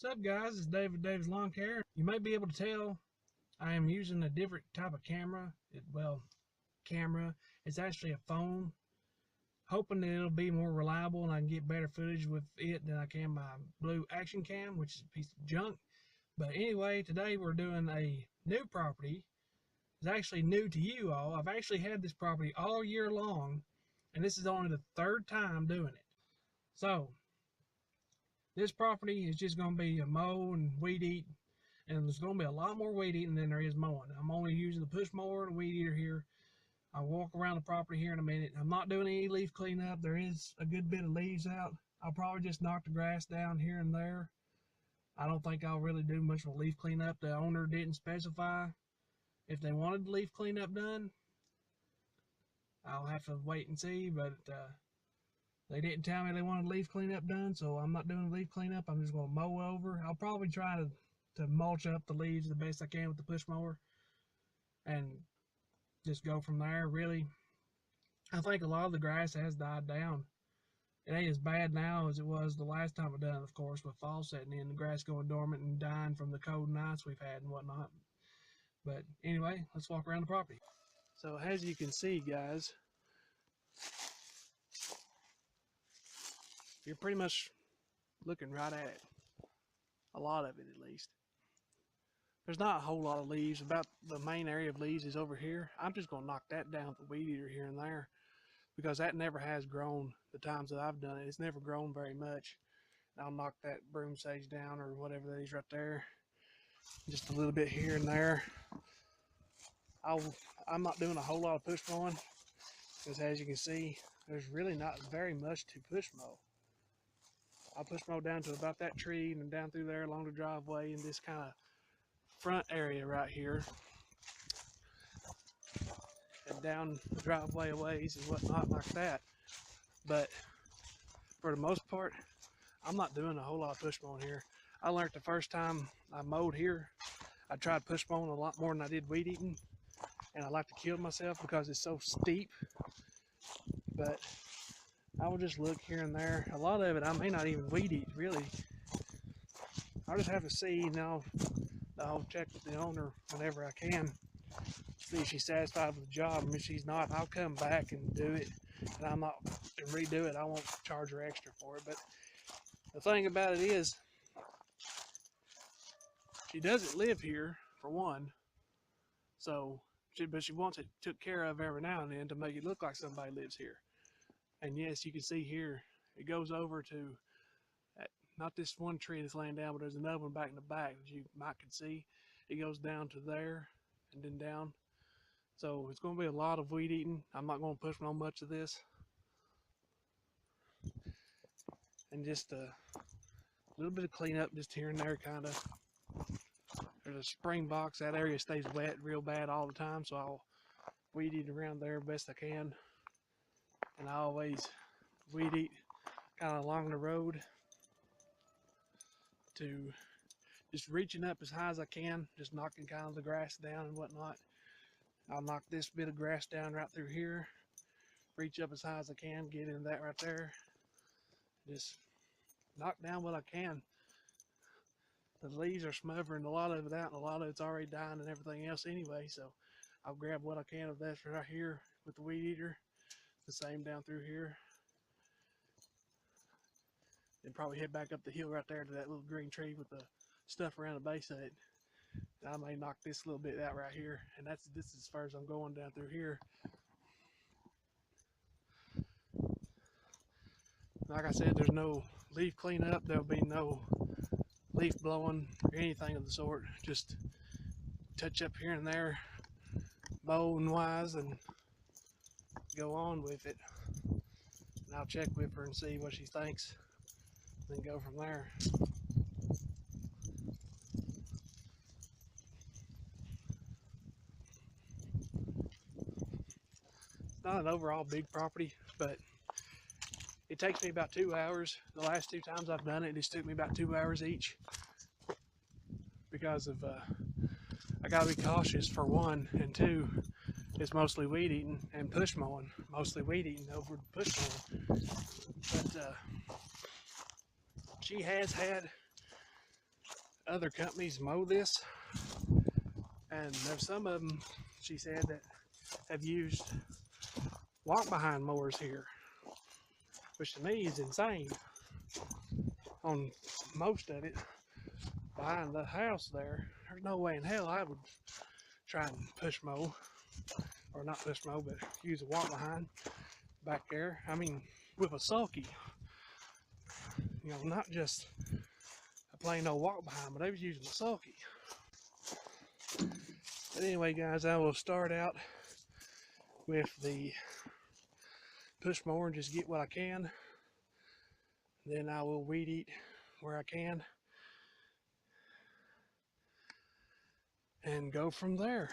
What's up, guys? It's David, David's Lawn Care. You may be able to tell I am using a different type of camera. It's actually a phone. Hoping that it'll be more reliable and I can get better footage with it than I can my blue action cam, which is a piece of junk. But anyway, today we're doing a new property. It's actually new to you all. I've actually had this property all year long, and this is only the third time doing it. So this property is just going to be a mow and weed eat, and there's going to be a lot more weed eating than there is mowing. I'm only using the push mower and weed eater here. I'll walk around the property here in a minute. I'm not doing any leaf cleanup. There is a good bit of leaves out. I'll probably just knock the grass down here and there. I don't think I'll really do much of a leaf cleanup. The owner didn't specify if they wanted the leaf cleanup done. I'll have to wait and see, but they didn't tell me they wanted leaf cleanup done, so I'm not doing leaf cleanup. I'm just going to mow over. I'll probably try to mulch up the leaves the best I can with the push mower and just go from there. Really, I think a lot of the grass has died down. It ain't as bad now as it was the last time I done it, of course, with fall setting in, the grass going dormant and dying from the cold nights we've had and whatnot. But anyway, let's walk around the property. So as you can see, guys, you're pretty much looking right at it. A lot of it, at least. There's not a whole lot of leaves. About the main area of leaves is over here. I'm just going to knock that down with the weed eater here and there, because that never has grown the times that I've done it. It's never grown very much. I'll knock that broom sage down, or whatever that is right there, just a little bit here and there. I'm not doing a whole lot of push mowing, because as you can see, there's really not very much to push mow. I'll push mow down to about that tree and down through there along the driveway and this kind of front area right here, and down the driveway a ways and whatnot like that. But for the most part, I'm not doing a whole lot of push mowing here. I learned the first time I mowed here, I tried push mowing a lot more than I did weed eating, and I like to kill myself because it's so steep. But I will just look here and there. A lot of it I may not even weed eat, really. I'll just have to see, and I'll check with the owner whenever I can, see if she's satisfied with the job. And if she's not, I'll come back and do it, and redo it. I won't charge her extra for it. But the thing about it is, she doesn't live here, for one. So, but she wants it took care of every now and then to make it look like somebody lives here. And yes, you can see here, it goes over to, not this one tree that's laying down, but there's another one back in the back that you might can see. It goes down to there and then down. So it's going to be a lot of weed eating. I'm not going to push on much of this. And just a little bit of cleanup just here and there, kind of. There's a spring box. That area stays wet real bad all the time, so I'll weed eat around there best I can. And I always weed eat kind of along the road, to just reaching up as high as I can, just knocking kind of the grass down and whatnot. I'll knock this bit of grass down right through here, reach up as high as I can, get in that right there, just knock down what I can. The leaves are smothering a lot of it out, and a lot of it's already dying and everything else anyway, so I'll grab what I can of that right here with the weed eater. The same down through here, and probably head back up the hill right there to that little green tree with the stuff around the base of it. I may knock this little bit out right here, and this is as far as I'm going down through here. Like I said, there's no leaf cleanup. There'll be no leaf blowing or anything of the sort. Just touch up here and there, mowing wise, and go on with it. And I'll check with her and see what she thinks, then go from there. It's not an overall big property, but it takes me about 2 hours. The last 2 times I've done it, it just took me about 2 hours each, because of I gotta be cautious, for one, and two, it's mostly weed eating and push mowing. Mostly weed eating over push mowing. But she has had other companies mow this, and there's some of them, she said, that have used walk behind mowers here, which to me is insane. On most of it behind the house there's no way in hell I would try and push mow, or not push mow, but use a walk behind back there. I mean, with a sulky, you know, not just a plain old walk behind, but they was using a sulky. But anyway, guys, I will start out with the push mower and just get what I can. Then I will weed eat where I can and go from there.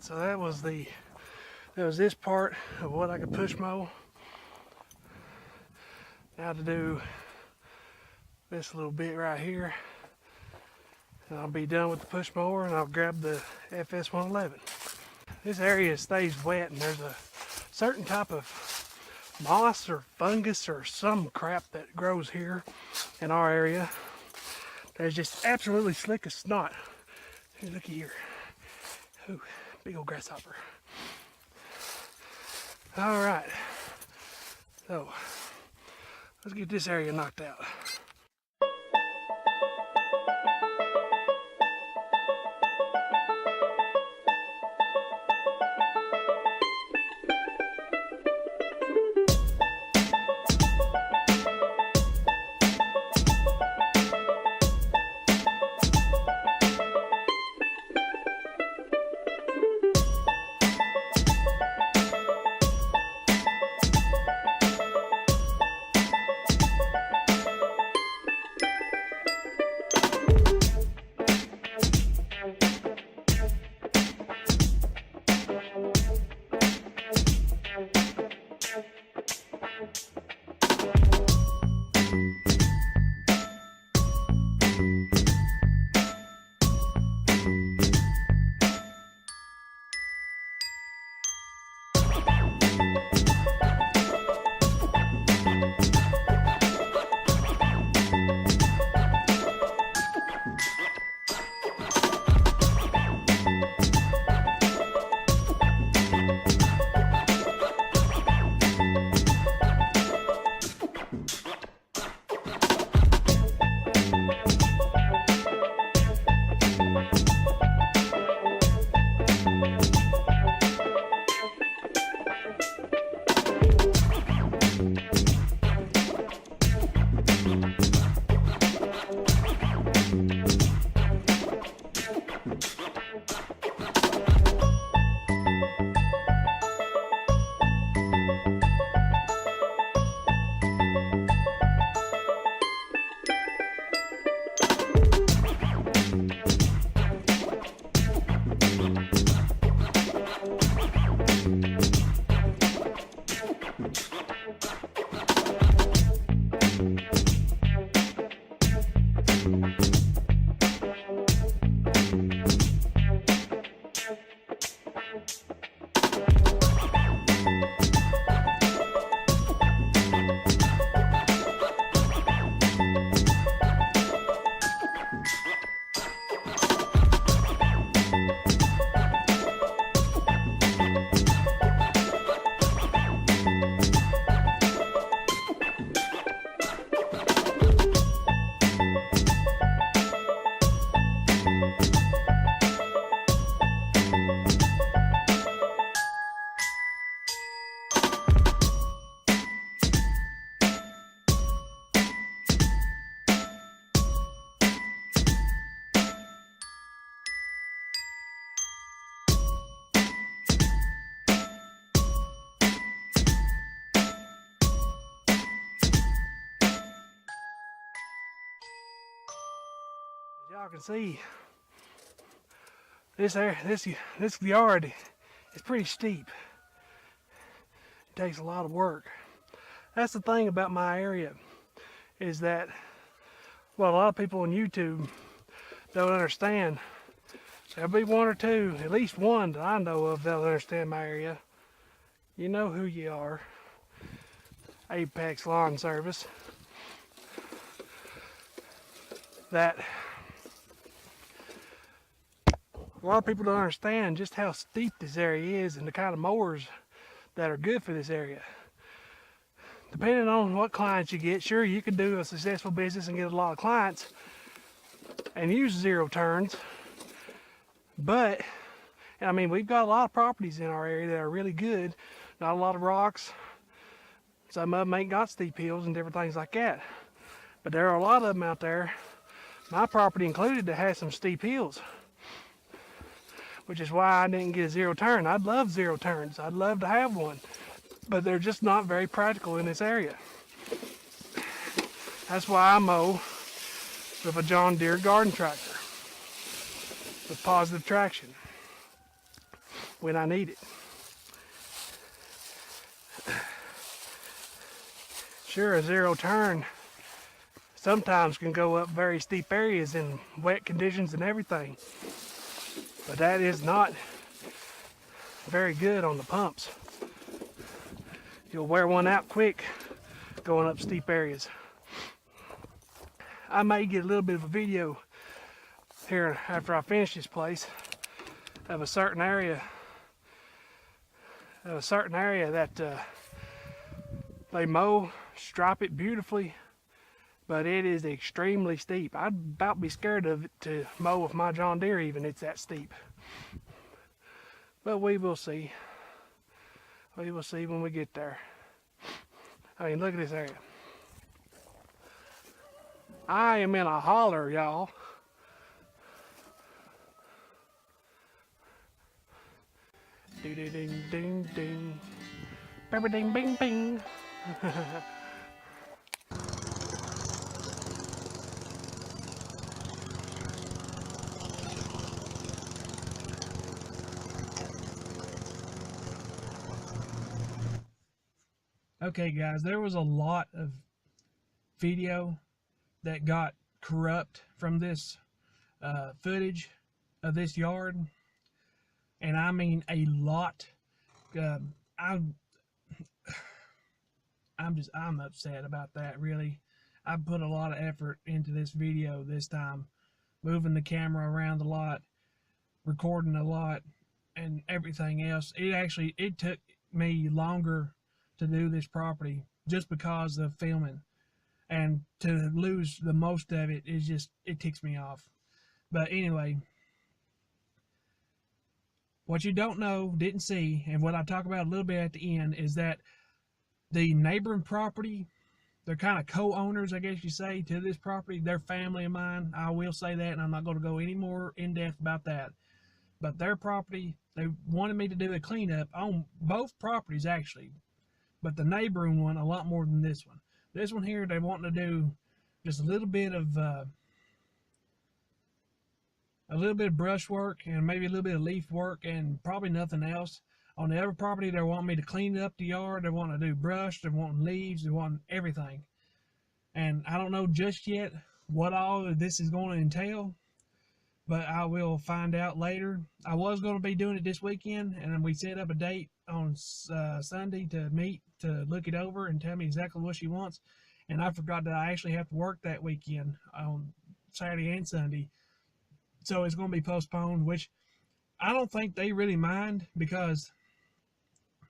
So that was this part of what I could push mow. Now to do this little bit right here, and I'll be done with the push mower, and I'll grab the FS111. This area stays wet, and there's a certain type of moss or fungus or some crap that grows here in our area that is just absolutely slick as snot. Hey, looky here. Ooh, big old grasshopper. All right, so let's get this area knocked out. Y'all can see this yard is pretty steep. It takes a lot of work. That's the thing about my area, is that, well, a lot of people on YouTube don't understand. There'll be one or two, at least one that I know of, that'll understand my area. You know who you are. Apex Lawn Service. That a lot of people don't understand just how steep this area is and the kind of mowers that are good for this area. Depending on what clients you get, sure, you can do a successful business and get a lot of clients and use zero turns. But, I mean, we've got a lot of properties in our area that are really good. Not a lot of rocks. Some of them ain't got steep hills and different things like that. But there are a lot of them out there, my property included, that has some steep hills. Which is why I didn't get a zero turn. I'd love zero turns. I'd love to have one. But they're just not very practical in this area. That's why I mow with a John Deere garden tractor with positive traction when I need it. Sure, a zero turn sometimes can go up very steep areas in wet conditions and everything. But that is not very good on the pumps. You'll wear one out quick going up steep areas. I may get a little bit of a video here after I finish this place of a certain area that they mow, stripe it beautifully, but it is extremely steep. I'd about be scared of it to mow with my John Deere even, it's that steep. But we will see. We will see when we get there. I mean, look at this area. I am in a holler, y'all. Ding ding ding ding ding. Bing ding bing bing. Okay guys, there was a lot of video that got corrupt from this footage of this yard, and I mean a lot. I'm upset about that, really. I put a lot of effort into this video this time, moving the camera around a lot, recording a lot, and everything else. It took me longer to do this property just because of filming, and to lose the most of it is just, it ticks me off. But anyway, what you don't know, didn't see, and what I talk about a little bit at the end, is that the neighboring property, they're kind of co-owners, I guess you say, to this property. They're family of mine. I will say that, and I'm not going to go any more in depth about that. But their property, they wanted me to do a cleanup on both properties actually, but the neighboring one a lot more than this one. This one here, they want to do just a little bit of brush work and maybe a little bit of leaf work and probably nothing else. On the other property, they want me to clean up the yard. They want to do brush. They want leaves. They want everything. And I don't know just yet what all of this is going to entail, but I will find out later. I was going to be doing it this weekend, and we set up a date on Sunday to meet to look it over and tell me exactly what she wants. And I forgot that I actually have to work that weekend on Saturday and Sunday, so it's going to be postponed, which I don't think they really mind, because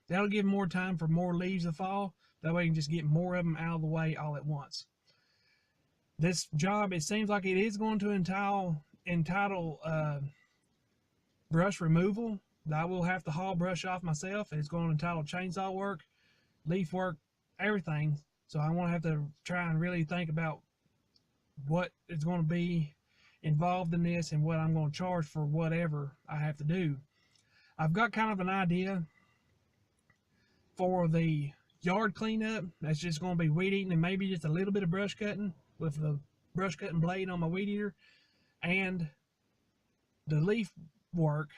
that'll give more time for more leaves to fall. That way you can just get more of them out of the way all at once. This job, it seems like it is going to entail entitled brush removal. I will have to haul brush off myself. It's going to entitle chainsaw work, leaf work, everything. So I won't have to try and really think about what is going to be involved in this and what I'm going to charge for whatever I have to do. I've got kind of an idea for the yard cleanup. That's just going to be weed eating and maybe just a little bit of brush cutting with the brush cutting blade on my weed eater. And the leaf work,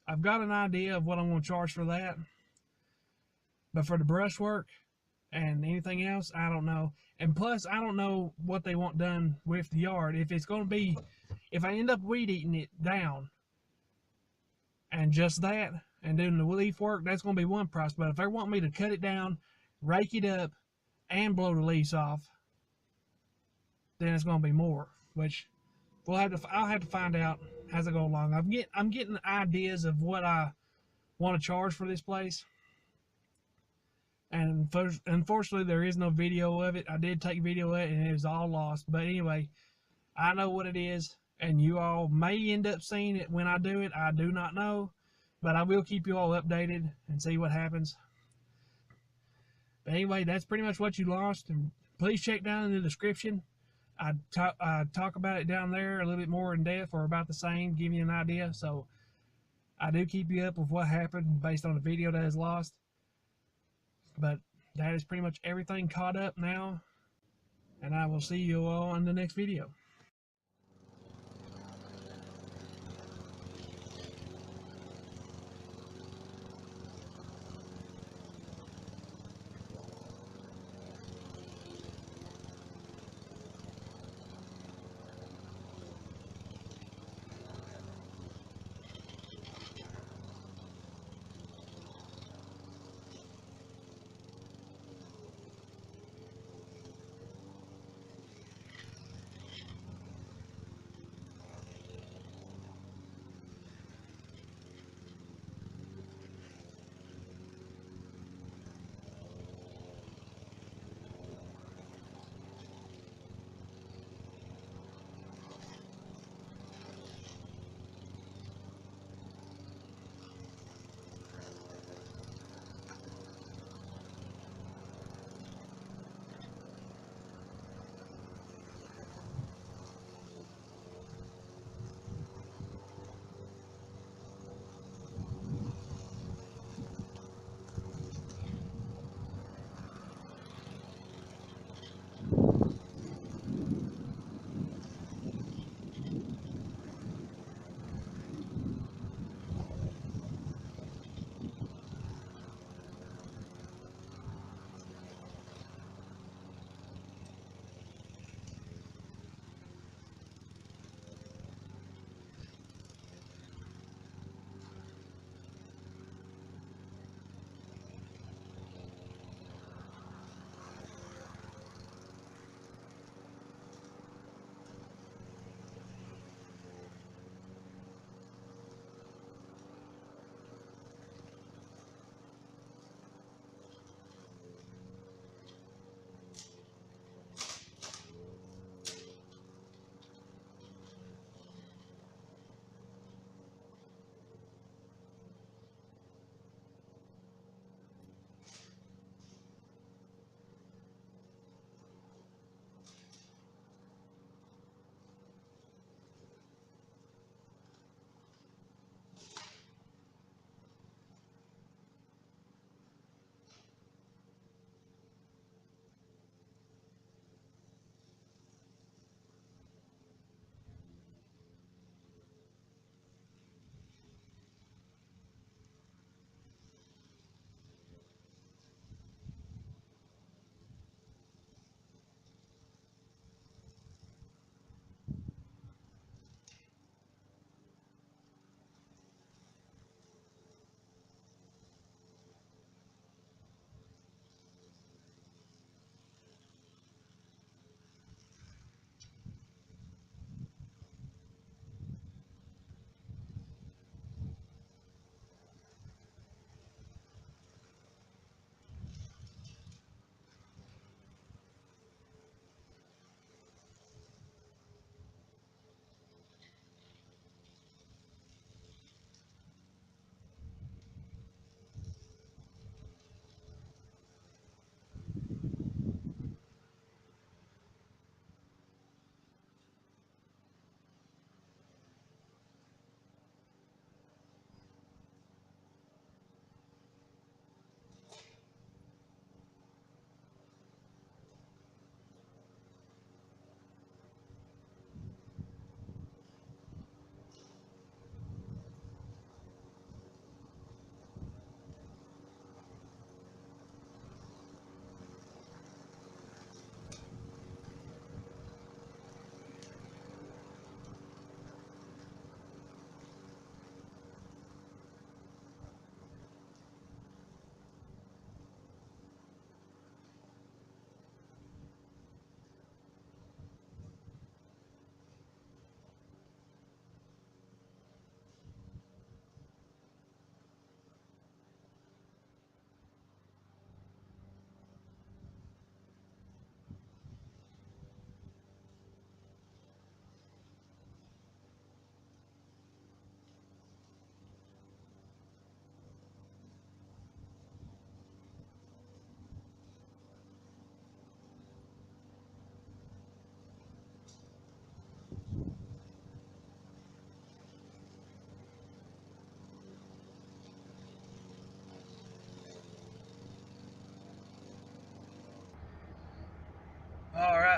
I've got an idea of what I'm going to charge for that. But for the brush work and anything else, I don't know. And plus, I don't know what they want done with the yard. If it's going to be, if I end up weed eating it down and just that, and doing the leaf work, that's going to be one price. But if they want me to cut it down, rake it up, and blow the leaves off, then it's going to be more. Which I'll have to find out as I go along. I'm getting ideas of what I want to charge for this place. And unfortunately, there is no video of it. I did take video of it, and it was all lost. But anyway, I know what it is, and you all may end up seeing it when I do it. I do not know, but I will keep you all updated and see what happens. But anyway, that's pretty much what you lost. And please check down in the description. I talk about it down there a little bit more in depth, or about the same, give you an idea. So I do keep you up with what happened based on the video that is lost. But that is pretty much everything caught up now, and I will see you all in the next video.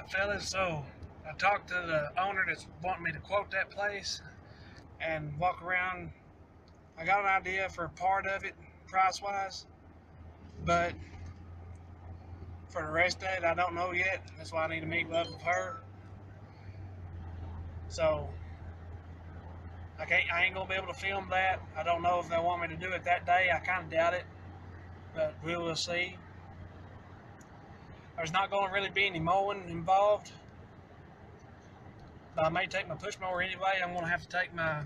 Alright fellas, so I talked to the owner that's wanting me to quote that place and walk around. I got an idea for part of it, price-wise, but for the rest of it, I don't know yet. That's why I need to meet up with her. So I ain't gonna be able to film that. I don't know if they want me to do it that day. I kind of doubt it, but we will see. There's not going to really be any mowing involved, but I may take my push mower anyway. I'm going to have to take my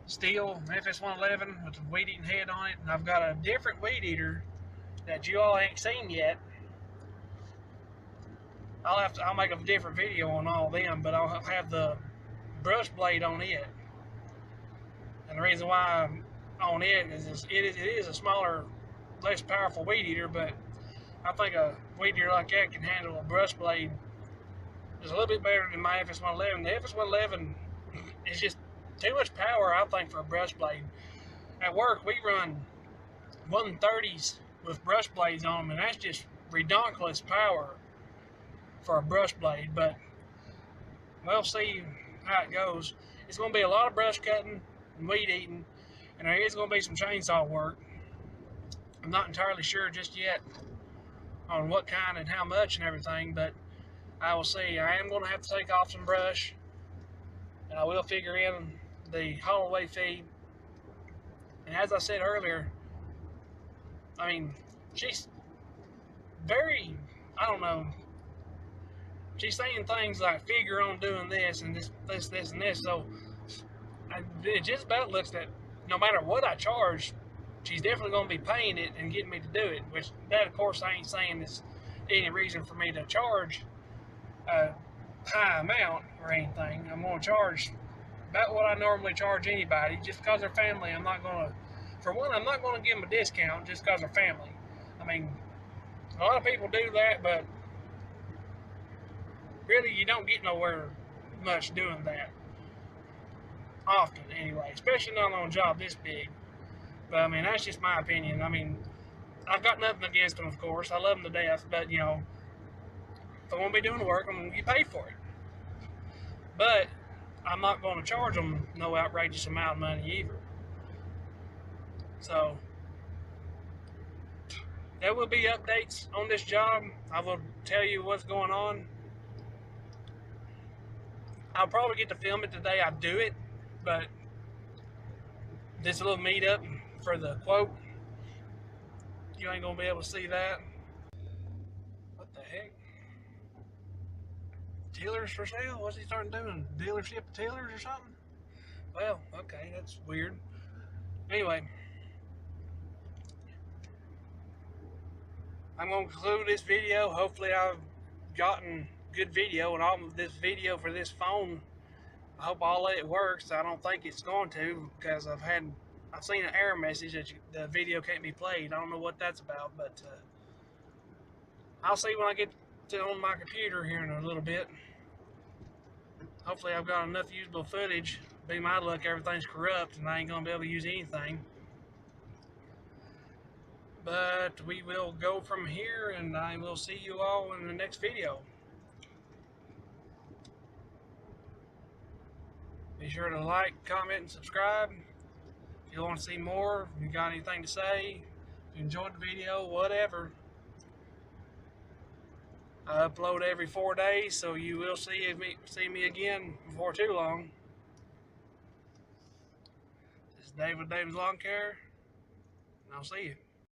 Stihl FS111 with the weed eating head on it, and I've got a different weed eater that you all ain't seen yet. I'll make a different video on all of them, but I'll have the brush blade on it. And the reason why I'm on it is a smaller, less powerful weed eater, but I think a weed eater like that can handle a brush blade just a little bit better than my FS111. The FS111 is just too much power, I think, for a brush blade. At work, we run 130s with brush blades on them, and that's just redonkulous power for a brush blade. But we'll see how it goes. It's going to be a lot of brush cutting and weed eating, and there is going to be some chainsaw work. I'm not entirely sure just yet on what kind and how much and everything, but I will see. I am going to have to take off some brush, and I will figure in the haul away feed. And as I said earlier, I mean, she's very, I don't know, she's saying things like figure on doing this and this and this, so it just about looks that no matter what I charge, she's definitely going to be paying it and getting me to do it, which that, of course, I ain't saying is any reason for me to charge a high amount or anything. I'm going to charge about what I normally charge anybody. Just because they're family, I'm not going to, for one, I'm not going to give them a discount just because they're family. I mean, a lot of people do that, but really you don't get nowhere much doing that often anyway, especially not on a job this big. But I mean, that's just my opinion. I mean, I've got nothing against them, of course. I love them to death, but you know, if I want to be doing the work, I'm going to get paid for it. But I'm not going to charge them no outrageous amount of money either. So there will be updates on this job. I will tell you what's going on. I'll probably get to film it the day I do it, but this little meetup for the quote, you ain't gonna be able to see that. What the heck? Tillers for sale? What's he starting doing? Dealership of tillers or something? Well, okay, that's weird. Anyway, I'm gonna conclude this video. Hopefully I've gotten good video, and all of this video for this phone, I hope all of it works. I don't think it's going to, because I've seen an error message that the video can't be played. I don't know what that's about, but I'll see when I get on my computer here in a little bit. Hopefully I've got enough usable footage. Be my luck, everything's corrupt and I ain't gonna be able to use anything. But we will go from here, and I will see you all in the next video. Be sure to like, comment, and subscribe. If you want to see more, if you got anything to say, if you enjoyed the video, whatever. I upload every 4 days, so you will see me again before too long. This is Dave with Dave's Lawn Care, and I'll see you.